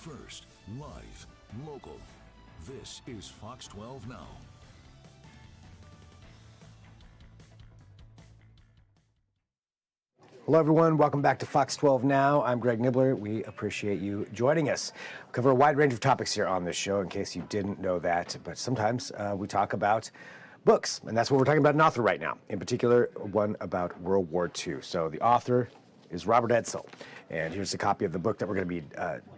First, live, local. This is Fox 12 Now. Hello, everyone. Welcome back to Fox 12 Now. I'm Greg Nibbler. We appreciate you joining us. We cover a wide range of topics here on this show, in case you didn't know that. But sometimes we talk about books, and that's what we're talking about an author right now, in particular, one about World War II. So the author is Robert Edsel, and here's a copy of the book that we're going to be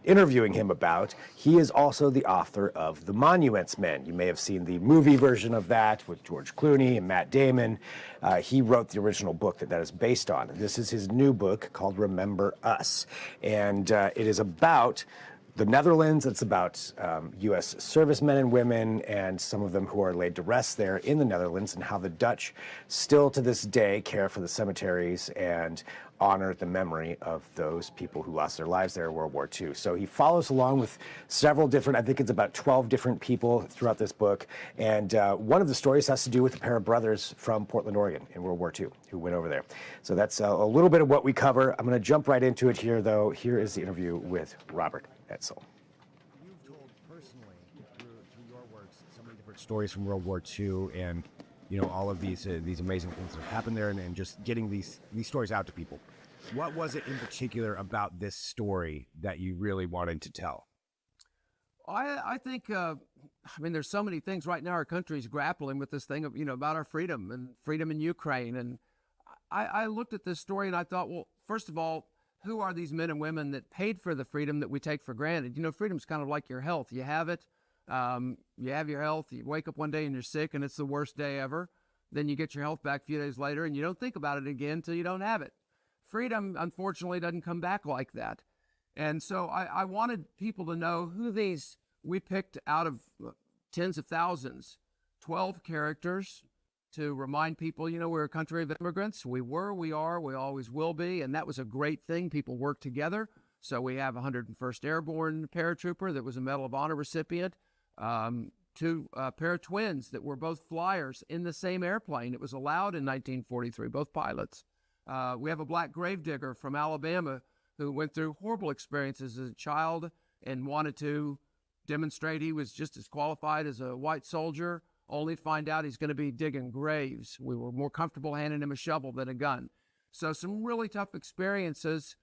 interviewing him about. He is also the author of The Monuments Men. You may have seen the movie version of that with George Clooney and Matt Damon. He wrote the original book that is based on. This is his new book called Remember Us, and it is about the Netherlands. It's about U.S. servicemen and women, and some of them who are laid to rest there in the Netherlands, and how the Dutch still to this day care for the cemeteries and honor the memory of those people who lost their lives there in World War II. So he follows along with several different, I think it's about 12 different people throughout this book. And one of the stories has to do with a pair of brothers from Portland, Oregon in World War II who went over there. So that's a little bit of what we cover. I'm going to jump right into it here, though. Here is the interview with Robert Edsel. You've told personally through your works so many different stories from World War II, and you know all of these amazing things that happened there, and just getting these stories out to people. What was it in particular about this story that you really wanted to tell? I think, there's so many things right now. Our country's grappling with this thing of, about our freedom and freedom in Ukraine. And I looked at this story and I thought, well, first of all, who are these men and women that paid for the freedom that we take for granted? Freedom's kind of like your health. You have it. You have your health. You wake up one day and you're sick and it's the worst day ever. Then you get your health back a few days later and you don't think about it again until you don't have it. Freedom, unfortunately, doesn't come back like that. And so I wanted people to know who we picked out of tens of thousands, 12 characters to remind people, we're a country of immigrants. We were, we are, we always will be. And that was a great thing. People work together. So we have a 101st Airborne paratrooper that was a Medal of Honor recipient, two pair of twins that were both flyers in the same airplane. It was allowed in 1943, both pilots. We have a black gravedigger from Alabama who went through horrible experiences as a child and wanted to demonstrate he was just as qualified as a white soldier, only find out he's going to be digging graves. We were more comfortable handing him a shovel than a gun. So some really tough experiences.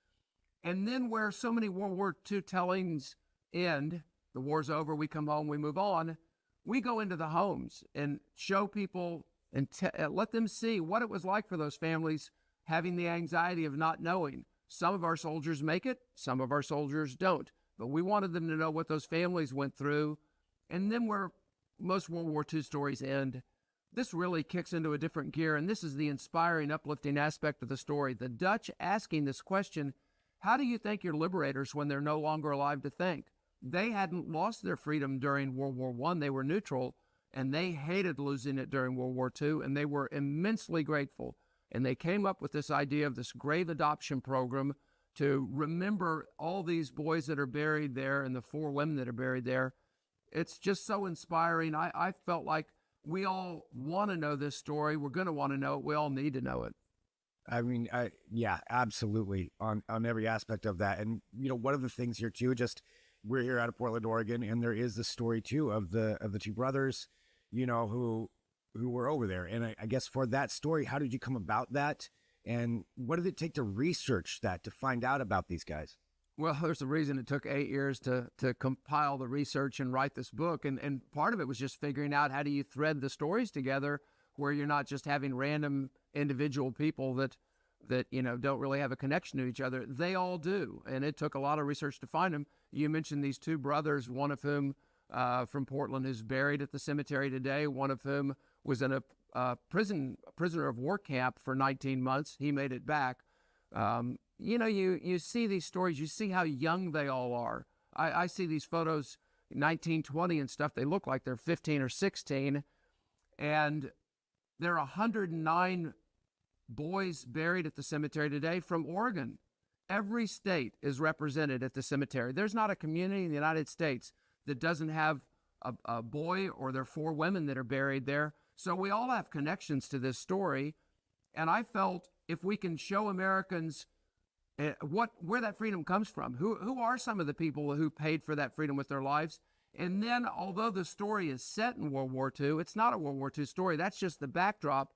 And then where so many World War II tellings end, the war's over, we come home, we move on, we go into the homes and show people and let them see what it was like for those families having the anxiety of not knowing. Some of our soldiers make it, some of our soldiers don't. But we wanted them to know what those families went through. And then where most World War II stories end, this really kicks into a different gear. And this is the inspiring, uplifting aspect of the story. The Dutch asking this question, how do you thank your liberators when they're no longer alive to thank? They hadn't lost their freedom during World War I. They were neutral, and they hated losing it during World War II, and they were immensely grateful. And they came up with this idea of this grave adoption program to remember all these boys that are buried there and the 4 women that are buried there. It's just so inspiring. I felt like we all want to know this story. We're going to want to know it. We all need to know it. Yeah, absolutely on every aspect of that. And, one of the things here too, we're here out of Portland, Oregon, and there is the story too of the 2 brothers, who were over there. And I guess for that story, how did you come about that? And what did it take to research that, to find out about these guys? Well, there's a reason it took 8 years to compile the research and write this book. And part of it was just figuring out how do you thread the stories together where you're not just having random individual people that don't really have a connection to each other. They all do. And it took a lot of research to find them. You mentioned these 2 brothers, one of whom from Portland is buried at the cemetery today, one of whom was in a prisoner of war camp for 19 months. He made it back. You see these stories, you see how young they all are. I see these photos, 1920 and stuff, they look like they're 15 or 16. And there are 109 boys buried at the cemetery today from Oregon. Every state is represented at the cemetery. There's not a community in the United States that doesn't have a boy or their 4 women that are buried there. So we all have connections to this story. And I felt if we can show Americans where that freedom comes from. Who are some of the people who paid for that freedom with their lives? And then, although the story is set in World War II, it's not a World War II story. That's just the backdrop.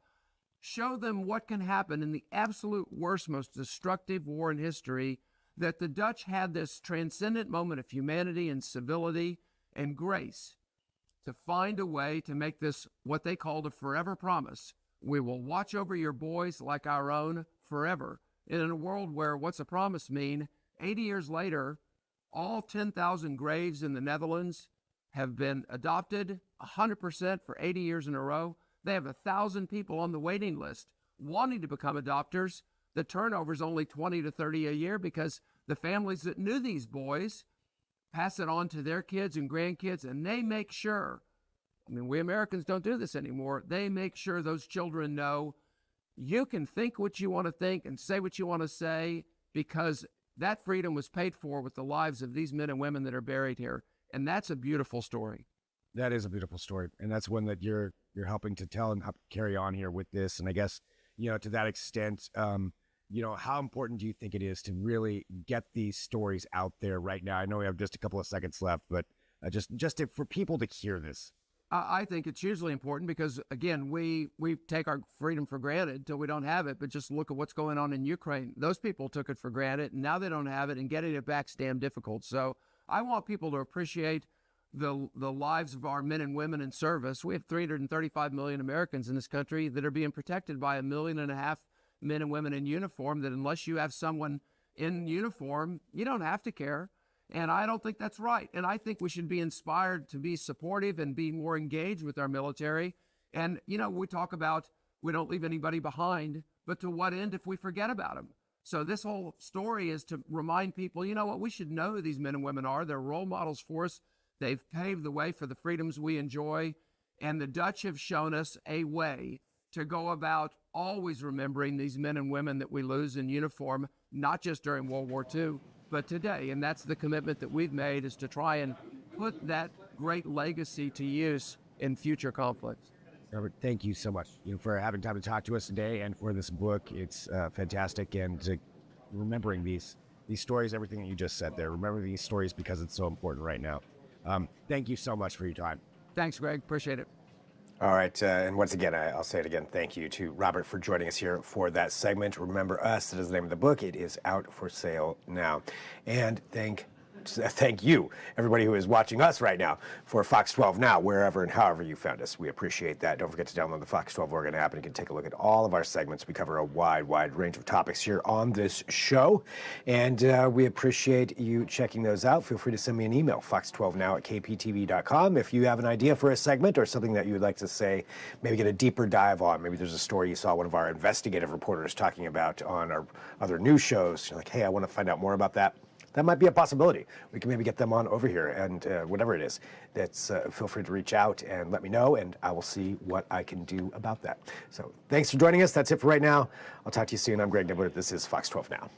Show them what can happen in the absolute worst, most destructive war in history, that the Dutch had this transcendent moment of humanity and civility and grace to find a way to make this what they called a forever promise. We will watch over your boys like our own forever. And in a world where what's a promise mean? 80 years later, all 10,000 graves in the Netherlands have been adopted 100% for 80 years in a row. They have 1,000 people on the waiting list wanting to become adopters. The turnover is only 20 to 30 a year because the families that knew these boys pass it on to their kids and grandkids, and they make sure, I mean, we Americans don't do this anymore, they make sure those children know you can think what you want to think and say what you want to say, because that freedom was paid for with the lives of these men and women that are buried here. And that's a beautiful story. That is a beautiful story. And that's one that you're helping to tell and help carry on here with this. And I guess, to that extent, how important do you think it is to really get these stories out there right now? I know we have just a couple of seconds left, but for people to hear this. I think it's hugely important because, again, we take our freedom for granted till we don't have it, but just look at what's going on in Ukraine. Those people took it for granted, and now they don't have it, and getting it back's damn difficult. So I want people to appreciate the lives of our men and women in service. We have 335 million Americans in this country that are being protected by 1.5 million men and women in uniform, that unless you have someone in uniform, you don't have to care. And I don't think that's right. And I think we should be inspired to be supportive and be more engaged with our military. And, we talk about we don't leave anybody behind, but to what end if we forget about them? So this whole story is to remind people, what, we should know who these men and women are. They're role models for us. They've paved the way for the freedoms we enjoy. And the Dutch have shown us a way to go about always remembering these men and women that we lose in uniform, not just during World War II, but today. And that's the commitment that we've made, is to try and put that great legacy to use in future conflicts. Robert, thank you so much for having time to talk to us today and for this book. It's fantastic. And remembering these stories, everything that you just said there, remember these stories because it's so important right now. Thank you so much for your time. Thanks, Greg. Appreciate it. All right, and once again, I'll say it again, thank you to Robert for joining us here for that segment. Remember Us, that is the name of the book. It is out for sale now. And thank you, everybody who is watching us right now, for Fox 12 Now, wherever and however you found us. We appreciate that. Don't forget to download the Fox 12 Oregon app, and you can take a look at all of our segments. We cover a wide range of topics here on this show, and we appreciate you checking those out. Feel free to send me an email, fox12now@kptv.com. If you have an idea for a segment or something that you would like to say, maybe get a deeper dive on. Maybe there's a story you saw one of our investigative reporters talking about on our other news shows. You're like, hey, I want to find out more about that. That might be a possibility. We can maybe get them on over here, and whatever it is, feel free to reach out and let me know, and I will see what I can do about that. So thanks for joining us. That's it for right now. I'll talk to you soon. I'm Greg Nibbler. This is Fox 12 Now.